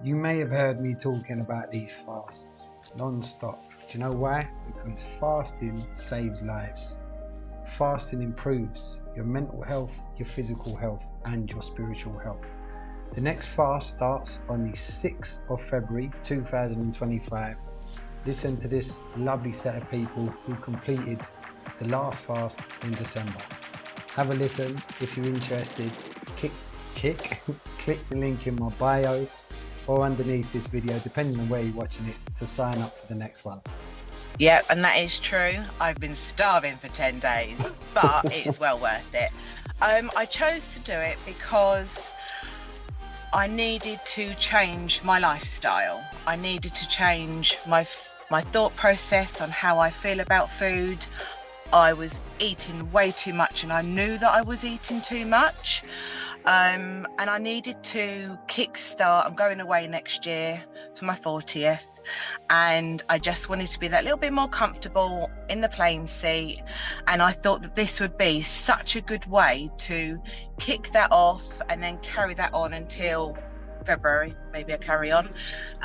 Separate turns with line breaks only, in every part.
You may have heard me talking about these fasts non-stop. Do you know why? Because fasting saves lives. Fasting improves your mental health, your physical health, and your spiritual health. The next fast starts on the 6th of February 2025. Listen to this lovely set of people who completed the last fast in December. Have a listen if you're interested. Click the link in my bio or underneath this video, depending on where you're watching it, to sign up for the next one.
Yeah, and that is true. I've been starving for 10 days, but it is well worth it. I chose to do it because I needed to change my lifestyle. I needed to change my thought process on how I feel about food. I was eating way too much and I knew that I was eating too much. And I needed to kickstart. I'm going away next year for my 40th, and I just wanted to be that little bit more comfortable in the plane seat. And I thought that this would be such a good way to kick that off and then carry that on until February. Maybe I carry on.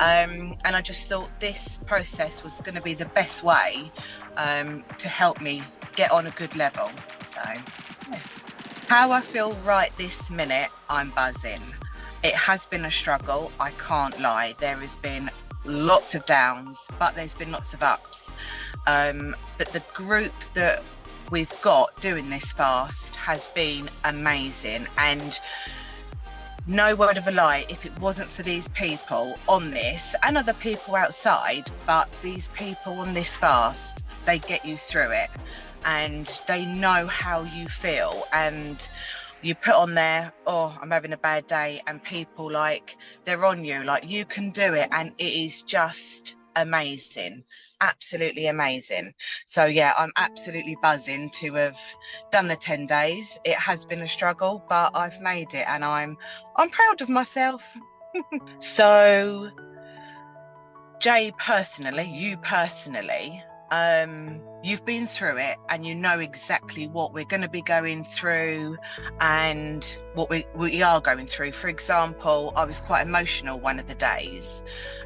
And I just thought this process was going to be the best way to help me get on a good level. So, yeah. How I feel right this minute, I'm buzzing. It has been a struggle, I can't lie. There has been lots of downs, but there's been lots of ups. But the group that we've got doing this fast has been amazing. And no word of a lie, if it wasn't for these people on this and other people outside, but these people on this fast, they get you through it. And they know how you feel, and you put on there, oh, I'm having a bad day, and people they're on you, like you can do it, and it is just amazing, absolutely amazing. So yeah, I'm absolutely buzzing to have done the 10 days. It has been a struggle, but I've made it, and I'm proud of myself. So Jay, personally, you personally, you've been through it and you know exactly what we're going to be going through and what we are going through. For example, I was quite emotional one of the days,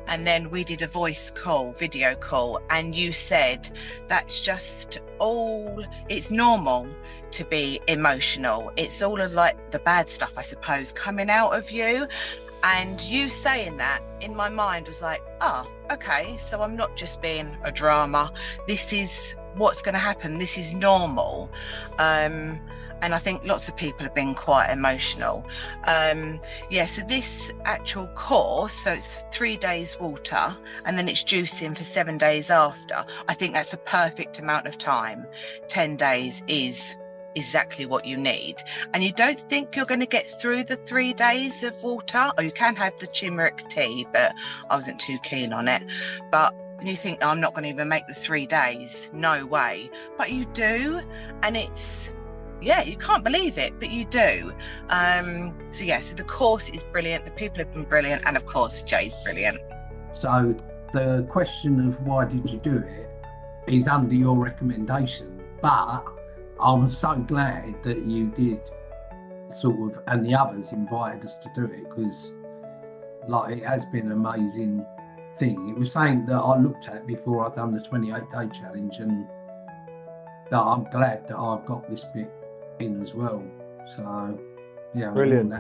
and then we did a video call, and you said that's just all, it's normal to be emotional. It's all of like the bad stuff, I suppose, coming out of you. And you saying that in my mind was like, oh, okay, so I'm not just being a drama. This is what's going to happen. This is normal. And I think lots of people have been quite emotional. So this actual course, so it's 3 days water and then it's juicing for 7 days after. I think that's a perfect amount of time. 10 days is exactly what you need. And you don't think you're going to get through the 3 days of water, or you can have the turmeric tea, but I wasn't too keen on it. But you think, oh, I'm not going to even make the 3 days, no way. But you do, and it's, yeah, you can't believe it, but you do. So the course is brilliant, the people have been brilliant, and of course Jay's brilliant.
So the question of why did you do it is under your recommendation, but I'm so glad that you did and the others invited us to do it, because it has been an amazing thing. It was something that I looked at before I'd done the 28-day challenge, and that I'm glad that I've got this bit in as well. So yeah,
brilliant.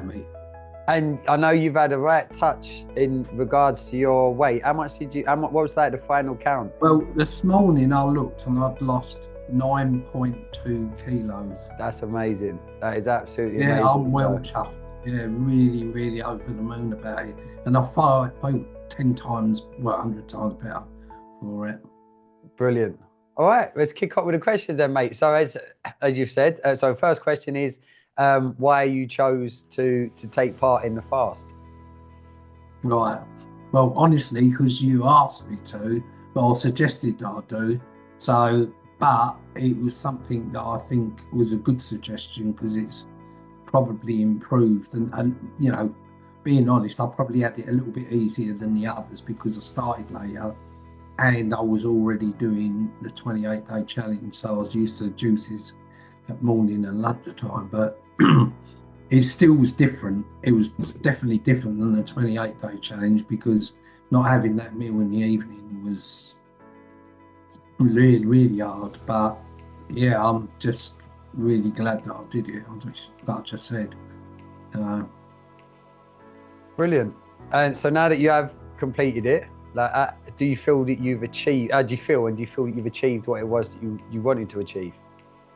And I know you've had a right touch in regards to your weight. What was that, the final count?
Well, this morning I looked and I'd lost 9.2 kilos. That's
amazing. That is absolutely amazing.
Yeah, I'm well chuffed. Yeah, really, really over the moon about it. And I feel 10 times, 100 times better for it.
Brilliant. All right, let's kick off with the questions then, mate. So as you've said, first question is why you chose to take part in the fast.
Right. Well, honestly, because you asked me to, but I suggested that I do. So, but it was something that I think was a good suggestion, because it's probably improved. And you know, being honest, I probably had it a little bit easier than the others because I started later and I was already doing the 28-day challenge. So I was used to juices at morning and lunchtime. But it still was different. It was definitely different than the 28-day challenge, because not having that meal in the evening was really, really hard. But yeah, I'm just really glad that I did it. Like I just said.
Brilliant. And so now that you have completed it, like, do you feel that you've achieved? How do you feel? And do you feel that you've achieved what it was that you wanted to achieve?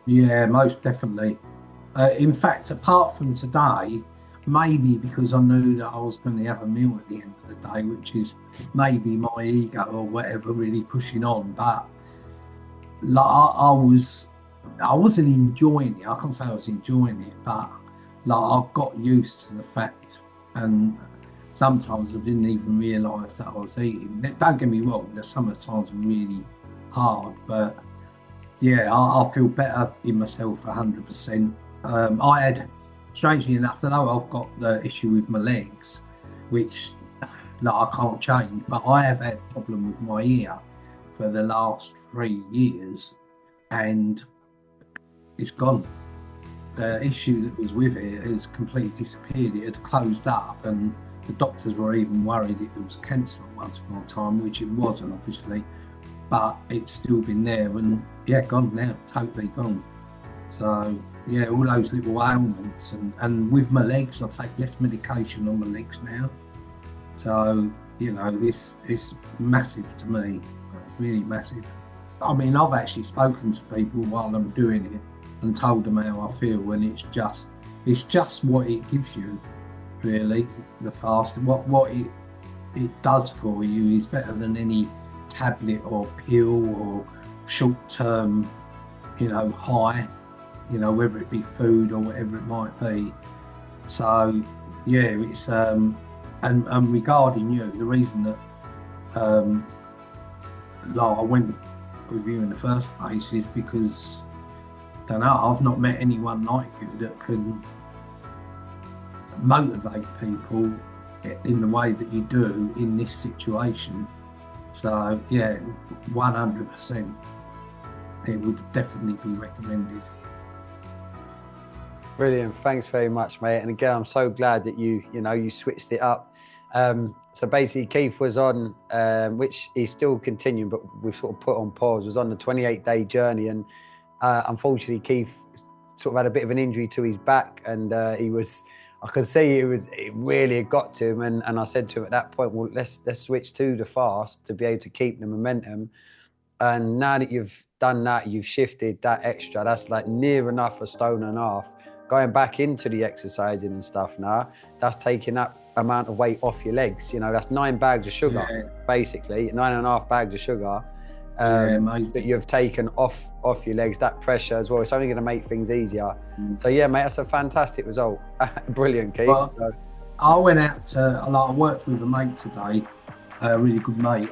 Yeah, most definitely. In fact, apart from today, maybe because I knew that I was going to have a meal at the end of the day, which is maybe my ego or whatever really pushing on. But like, I wasn't enjoying it. I can't say I was enjoying it, but like, I got used to the fact, and sometimes I didn't even realise that I was eating. Don't get me wrong, there's some of the times really hard, but yeah, I feel better in myself 100%. I had, strangely enough, although I've got the issue with my legs, which like, I can't change, but I have had a problem with my ear for the last 3 years, and it's gone. The issue that was with it has completely disappeared. It had closed up, and the doctors were even worried it was cancer at once upon a time, which it wasn't, obviously, but it's still been there, and yeah, gone now, totally gone. So yeah, all those little ailments, and with my legs, I take less medication on my legs now. So, you know, it's massive to me, really massive. I mean, I've actually spoken to people while I'm doing it and told them how I feel, and it's just what it gives you, really. The fast, what it does for you is better than any tablet or pill or short-term, you know, high, you know, whether it be food or whatever it might be. So yeah, it's and regarding you, the reason that like I went with you in the first place is because, I don't know, I've not met anyone like you that can motivate people in the way that you do in this situation. So yeah, 100%, it would definitely be recommended.
Brilliant. Thanks very much, mate. And again, I'm so glad that you switched it up. So basically, Keith was on, which he's still continuing, but we've sort of put on pause, was on the 28-day journey. And unfortunately, Keith sort of had a bit of an injury to his back, and I could see it really had got to him. And I said to him at that point, well, let's switch to the fast to be able to keep the momentum. And now that you've done that, you've shifted that extra, that's like near enough a stone and a half. Going back into the exercising and stuff now, that's taking that amount of weight off your legs. You know, that's 9 bags of sugar, basically, 9.5 bags of sugar that you've taken off your legs, that pressure as well. It's only going to make things easier. So yeah, mate, that's a fantastic result. Brilliant, Keith.
Well, I went out to, I worked with a mate today, a really good mate,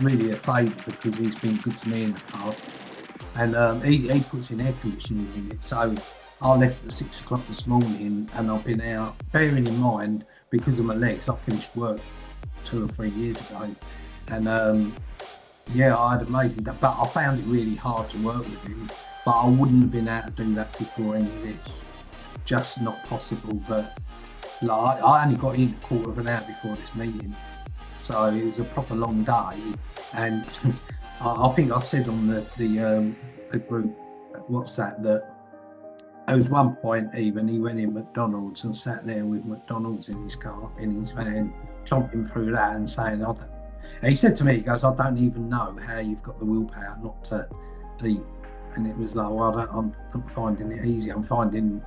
really a favour because he's been good to me in the past. And he puts in air conditioning in it. So I left at 6 o'clock this morning, and I've been out, bearing in mind, because of my legs, I finished work 2 or 3 years ago. And yeah, I had amazing, but I found it really hard to work with him. But I wouldn't have been able to do that before any of this. Just not possible. But like, I only got in a quarter of an hour before this meeting. So it was a proper long day. And I think I said on the group WhatsApp that there was one point even he went in McDonald's and sat there with McDonald's in his car, in his van, chomping through that and saying, and he said to me, he goes, I don't even know how you've got the willpower not to eat. And it was like, well, I'm not finding it easy. I'm finding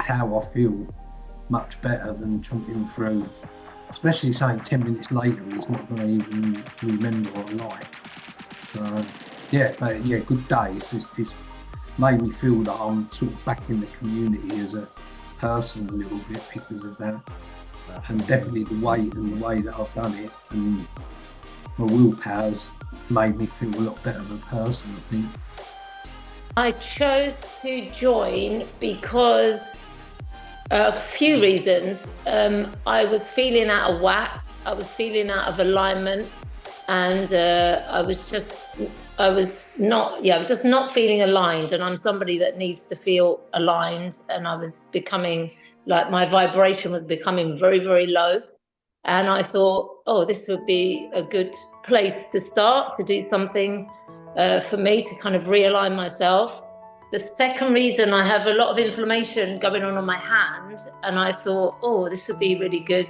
how I feel much better than chomping through, especially saying 10 minutes later, he's not going to even remember or like. So yeah, but yeah, good day. It's made me feel that I'm sort of back in the community as a person a little bit because of that. And definitely the way that I've done it, and my willpower's made me feel a lot better of a person, I think.
I chose to join because a few reasons. I was feeling out of whack, I was feeling out of alignment, and I was I was just not feeling aligned, and I'm somebody that needs to feel aligned, and I was becoming like my vibration was becoming very, very low. And I thought, oh, this would be a good place to start, to do something for me to kind of realign myself. The second reason, I have a lot of inflammation going on my hand, and I thought, oh, this would be really good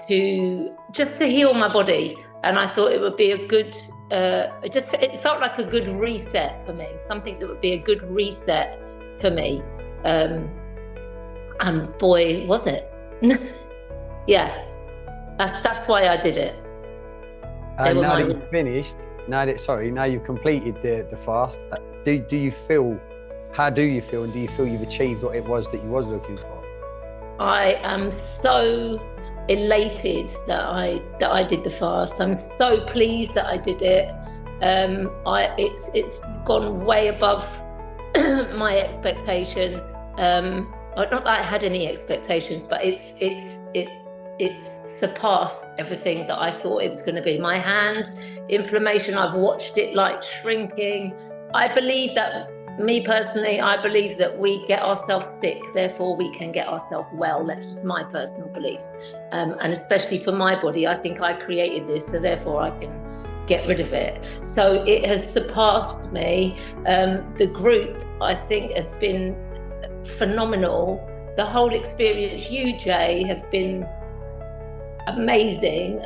to heal my body. And I thought it would be a good, it felt like a good reset for me, something that would be a good reset for me. And boy, was it. Yeah. That's why I did it.
And now that you've finished, now you've completed the fast, do you feel, how do you feel, and do you feel you've achieved what it was that you was looking for?
I am so elated that I did the fast. I'm so pleased that I did it. It's gone way above my expectations. Not that I had any expectations, but it's surpassed everything that I thought it was going to be. My hand inflammation, I've watched it like shrinking. I believe that, me personally, I believe that we get ourselves sick, therefore we can get ourselves well. That's just my personal beliefs. And especially for my body, I think I created this, so therefore I can get rid of it. So it has surpassed me. The group, I think, has been phenomenal. The whole experience, you, Jay, have been amazing.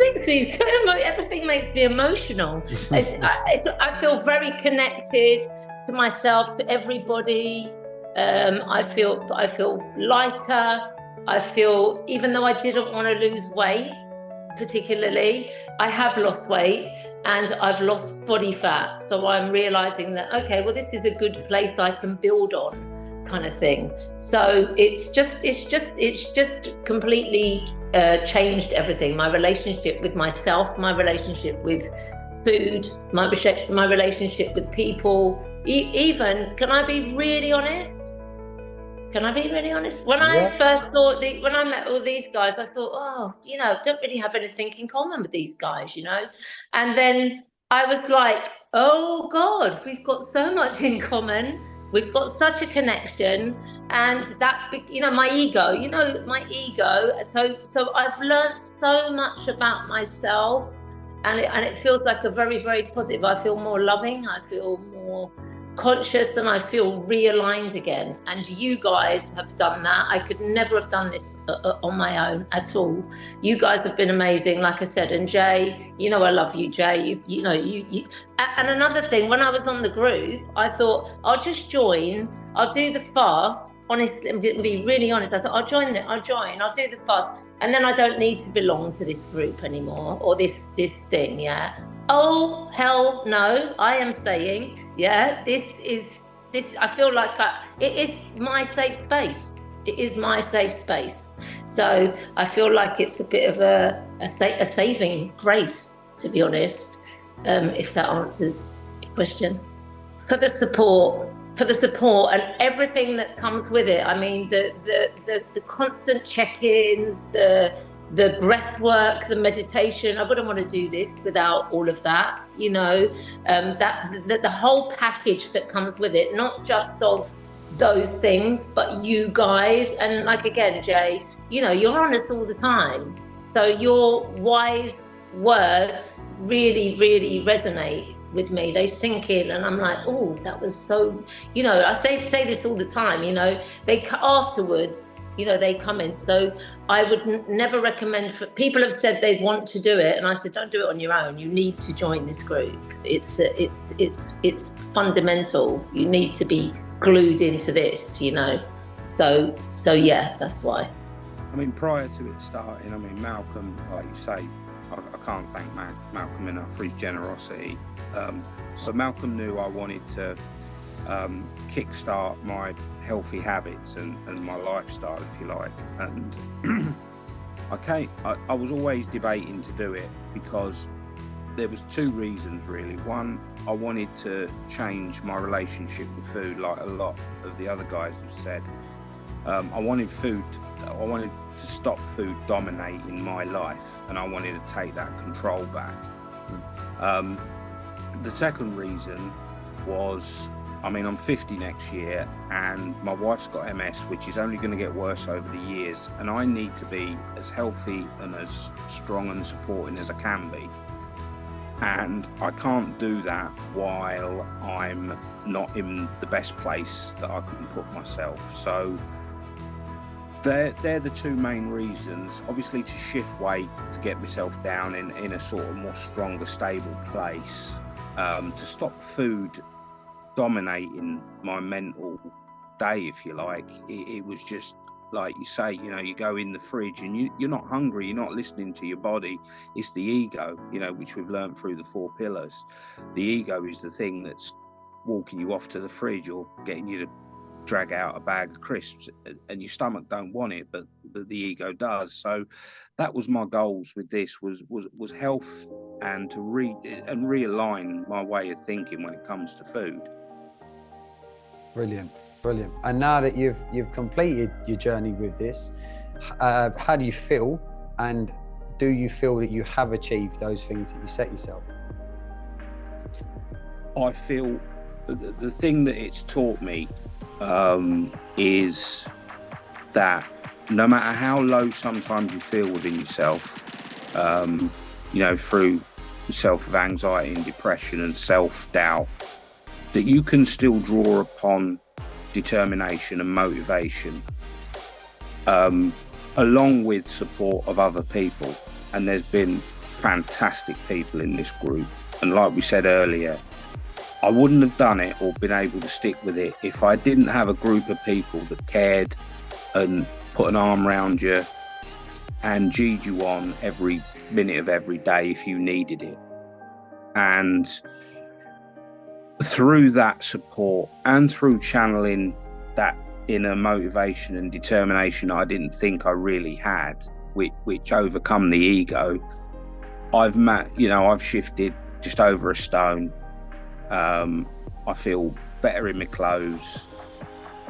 Everything makes me emotional. I feel very connected to myself, to everybody. I feel lighter. I feel, even though I didn't want to lose weight particularly, I have lost weight and I've lost body fat. So I'm realizing that, okay, well, this is a good place I can build on, kind of thing. So it's just completely changed everything. My relationship with myself, my relationship with food, my relationship with people. Even, can I be really honest? When I first thought, when I met all these guys, I thought, oh, don't really have anything in common with these guys, And then I was like, oh God, we've got so much in common. We've got such a connection, and that, my ego. So I've learned so much about myself, and it feels like a very, very positive. I feel more loving. I feel more conscious, and I feel realigned again. And you guys have done that. I could never have done this on my own at all. You guys have been amazing, like I said. And Jay, I love you, Jay. You. And another thing, when I was on the group, I thought I'll just join. I'll do the fast. Honestly, I'm going to be really honest. I thought I'll join. I'll do the fast, and then I don't need to belong to this group anymore, or this thing. Yeah. Oh hell no! I am saying. Yeah, this. I feel like it is my safe space. It is my safe space. So I feel like it's a bit of a saving grace, to be honest. If that answers your question, for the support and everything that comes with it. I mean, the constant check-ins, the breath work, the meditation. I wouldn't want to do this without all of that, that the whole package that comes with it, not just of those things, but you guys. And like, again, Jay, you're on us all the time. So your wise words really, really resonate with me. They sink in, and I'm like, oh, that was so, I say this all the time, they afterwards, they come in. So I would never recommend, people have said they want to do it, and I said, don't do it on your own. You need to join this group. It's fundamental. You need to be glued into this, So yeah, that's why.
I mean, prior to it starting, Malcolm, like you say, I can't thank Malcolm enough for his generosity. But Malcolm knew I wanted to kickstart my healthy habits and my lifestyle, if you like. And I was always debating to do it because there was two reasons really. One, I wanted to change my relationship with food, like a lot of the other guys have said. I wanted to stop food dominating my life, and I wanted to take that control back. the second reason was, I mean, I'm 50 next year, and my wife's got MS, which is only going to get worse over the years, and I need to be as healthy and as strong and supporting as I can be. And I can't do that while I'm not in the best place that I can put myself. So they're the two main reasons. Obviously, to shift weight, to get myself down in a sort of more stronger, stable place, to stop food dominating my mental day, if you like. It was just like you say, you know, you go in the fridge and you're not hungry, you're not listening to your body. It's the ego, you know, which we've learned through the 4 pillars. The ego is the thing that's walking you off to the fridge or getting you to drag out a bag of crisps, and your stomach don't want it, but the ego does. So that was my goals with this, was health, and to realign my way of thinking when it comes to food.
Brilliant. And now that you've completed your journey with this, how do you feel, and do you feel that you have achieved those things that you set yourself?
I feel the thing that it's taught me is that no matter how low sometimes you feel within yourself, you know, through yourself with anxiety and depression and self-doubt, that you can still draw upon determination and motivation, along with support of other people. And there's been fantastic people in this group. And like we said earlier, I wouldn't have done it or been able to stick with it if I didn't have a group of people that cared and put an arm around you and G'd you on every minute of every day if you needed it. And through that support and through channeling that inner motivation and determination I didn't think I really had, which overcome the ego, I've shifted just over a stone. I feel better in my clothes,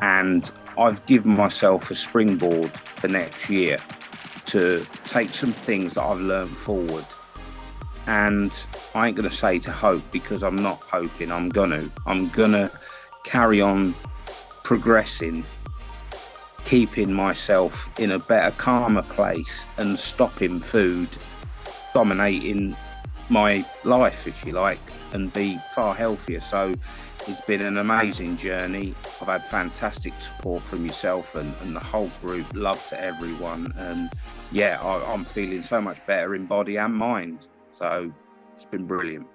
and I've given myself a springboard for next year to take some things that I've learned forward. And I ain't going to say to hope, because I'm not hoping. I'm gonna carry on progressing, keeping myself in a better, calmer place, and stopping food dominating my life, if you like, and be far healthier. So it's been an amazing journey. I've had fantastic support from yourself and the whole group. Love to everyone. And yeah, I'm feeling so much better in body and mind. So it's been brilliant.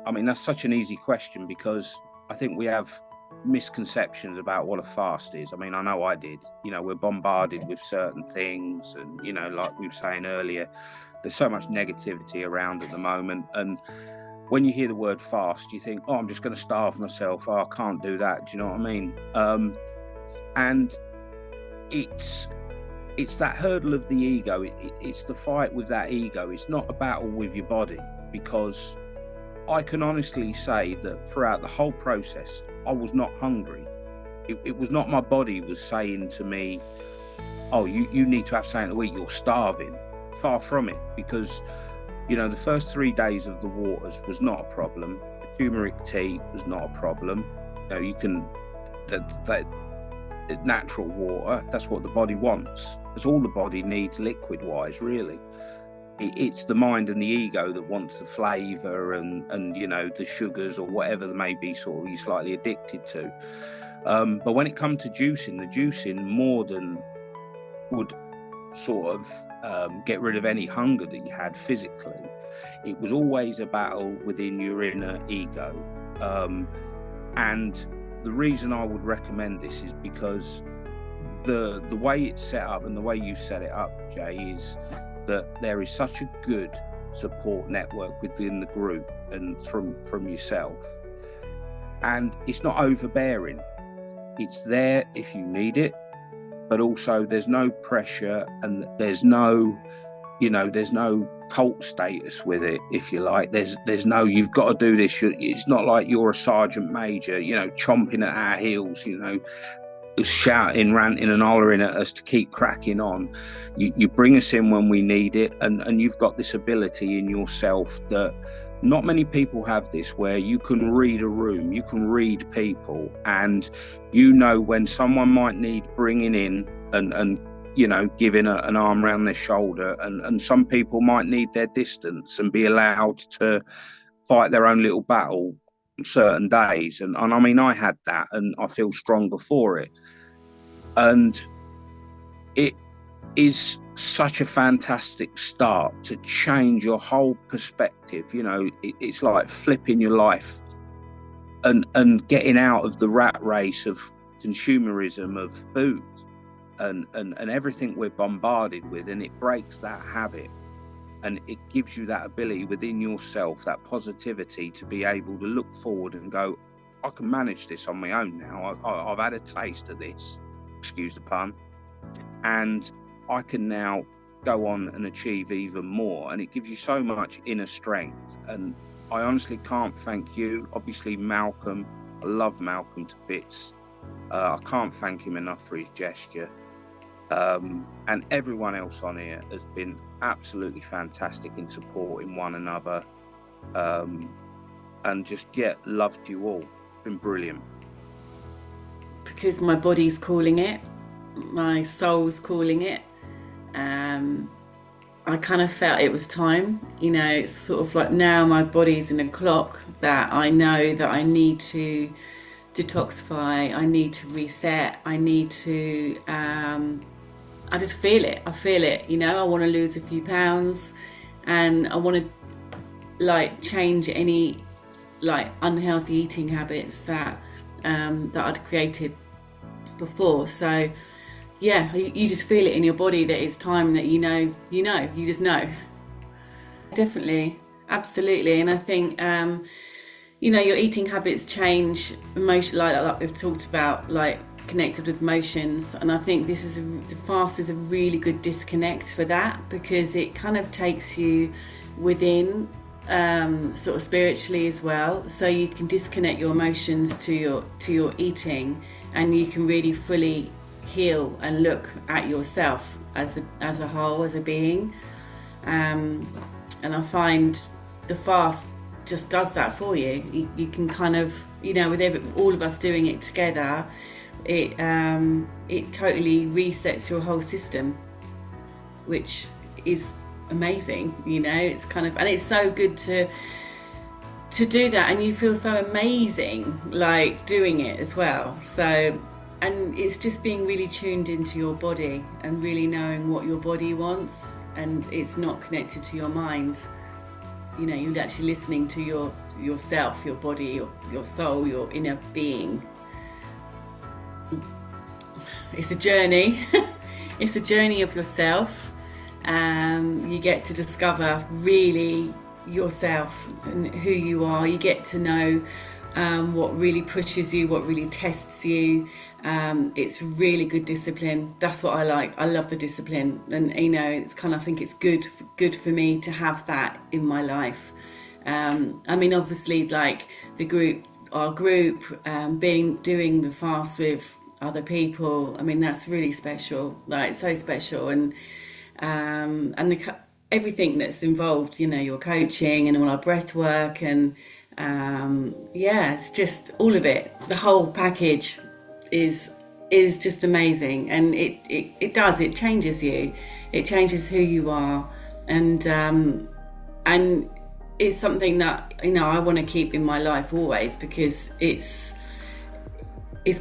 I mean, that's such an easy question, because I think we have misconceptions about what a fast is. I mean, I know I did. You know, we're bombarded with certain things, and, you know, like we were saying earlier, there's so much negativity around at the moment. And when you hear the word fast, you think, oh, I'm just going to starve myself. Oh, I can't do that. Do you know what I mean? And it's that hurdle of the ego. It's the fight with that ego. It's not a battle with your body, because I can honestly say that throughout the whole process, I was not hungry. It was not my body was saying to me, oh, you need to have something to eat, you're starving. Far from it, because, you know, the first 3 days of the waters was not a problem. The turmeric tea was not a problem. You know, you can, that natural water, that's what the body wants. That's all the body needs liquid-wise, really. It's the mind and the ego that wants the flavour and you know, the sugars or whatever they may be sort of you're slightly addicted to. But when it comes to juicing, the juicing more than would sort of get rid of any hunger that you had physically. It was always a battle within your inner ego. And the reason I would recommend this is because the way it's set up and the way you set it up, Jay, is that there is such a good support network within the group and from yourself. And it's not overbearing. It's there if you need it, but also there's no pressure and there's no, you know, there's no cult status with it, if you like. There's no, you've got to do this. It's not like you're a sergeant major, you know, chomping at our heels, you know, shouting, ranting and hollering at us to keep cracking on. You bring us in when we need it, and you've got this ability in yourself that not many people have this, where you can read a room, you can read people, and you know when someone might need bringing in and you know, giving an arm around their shoulder, and some people might need their distance and be allowed to fight their own little battle on certain days. And I mean, I had that, and I feel stronger for it. And it is such a fantastic start to change your whole perspective. You know, it's like flipping your life and getting out of the rat race of consumerism of food and everything we're bombarded with, and it breaks that habit, and it gives you that ability within yourself, that positivity to be able to look forward and go, I can manage this on my own now. I've had a taste of this, excuse the pun, and I can now go on and achieve even more. And it gives you so much inner strength. And I honestly can't thank you. Obviously, Malcolm, I love Malcolm to bits. I can't thank him enough for his gesture. And everyone else on here has been absolutely fantastic in supporting one another. And just, loved you all. It's been brilliant.
Because my body's calling it, my soul's calling it. I kind of felt it was time, you know. It's sort of like now my body's in a clock that I know that I need to detoxify, I need to reset, I need to, I just feel it, you know. I want to lose a few pounds, and I want to like change any like unhealthy eating habits that I'd created before. So yeah, you just feel it in your body that it's time, that you just know. Definitely, absolutely. And I think, you know, your eating habits change, emotion, like we've talked about, like connected with emotions. And I think the fast is a really good disconnect for that, because it kind of takes you within, sort of spiritually as well. So you can disconnect your emotions to your eating, and you can really fully heal and look at yourself as a whole, as a being. And I find the fast just does that for you. You can kind of, you know, with all of us doing it together, it totally resets your whole system, which is amazing, you know. It's kind of, and it's so good to do that, and you feel so amazing like doing it as well. So, and it's just being really tuned into your body and really knowing what your body wants, and it's not connected to your mind. You know, you're actually listening to yourself, your body, your soul, your inner being. It's a journey. It's a journey of yourself. You get to discover really yourself and who you are. You get to know what really pushes you, what really tests you. It's really good discipline. That's what I like. I love the discipline, and you know, it's kind of, I think it's good for me to have that in my life. I mean, obviously, like our group, doing the fast with other people. I mean, that's really special. Like, so special, and everything that's involved. You know, your coaching and all our breath work, and it's just all of it. The whole package is just amazing, and it changes you. It changes who you are, and it's something that, you know, I want to keep in my life always, because it's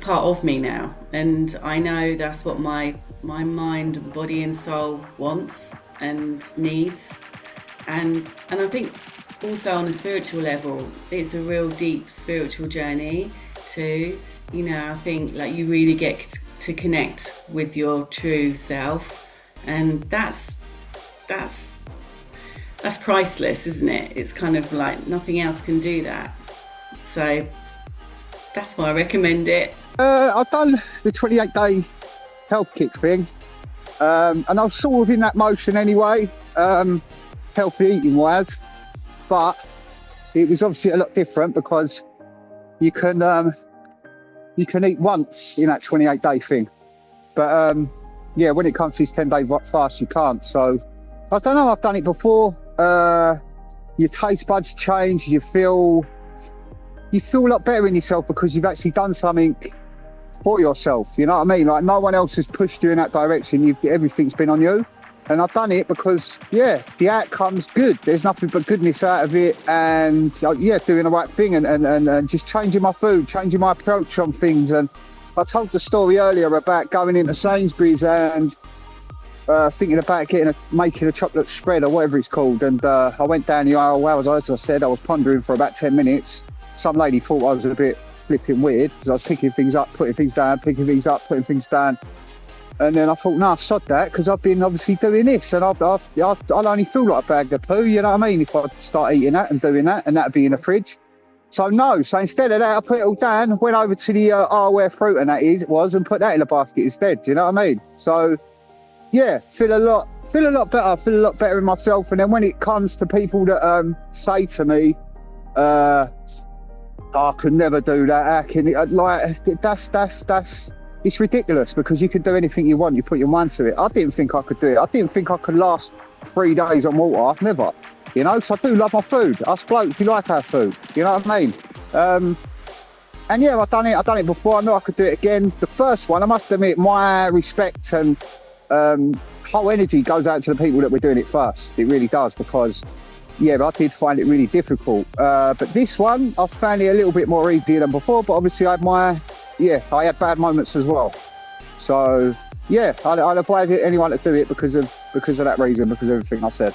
part of me now, and I know that's what my mind, body and soul wants and needs, and I think also on a spiritual level, it's a real deep spiritual journey too. You know, I think like you really get to connect with your true self, and that's priceless, isn't it? It's kind of like nothing else can do that. So that's why I recommend it.
I've done the 28-day health kick thing, and I was sort of in that motion anyway, healthy eating wise, but it was obviously a lot different, because you can eat once in that 28-day thing, but when it comes to this 10-day fast, you can't. So I don't know, I've done it before, your taste buds change. You feel a lot better in yourself because you've actually done something for yourself. You know what I mean? Like no one else has pushed you in that direction. Everything's been on you. And I've done it because, yeah, the outcome's good. There's nothing but goodness out of it. And, yeah, doing the right thing and just changing my food, changing my approach on things. And I told the story earlier about going into Sainsbury's and thinking about making a chocolate spread or whatever it's called. And I went down the aisle, as I said, I was pondering for about 10 minutes. Some lady thought I was a bit flipping weird because I was picking things up, putting things down, picking things up, putting things down. And then I thought, nah, sod that, because I've been obviously doing this, and I'll only feel like a bag of poo, you know what I mean, if I start eating that and doing that, and that'd be in the fridge. So instead of that, I put it all down, went over to the where fruit and and put that in the basket instead, you know what I mean? So, yeah, feel a lot better in myself. And then when it comes to people that say to me, I could never do that, how can it, that's it's ridiculous because you can do anything you want. You put your mind to it. I didn't think I could do it. I didn't think I could last 3 days on water. Never. You know, because I do love my food. Us blokes, we like our food. You know what I mean? And yeah, I've done it before. I know I could do it again. The first one, I must admit, my respect and whole energy goes out to the people that were doing it first. It really does because, yeah, I did find it really difficult. But this one, I found it a little bit more easy than before. But obviously, I had bad moments as well. So, yeah, I'd advise anyone to do it because of that reason, because of everything I said.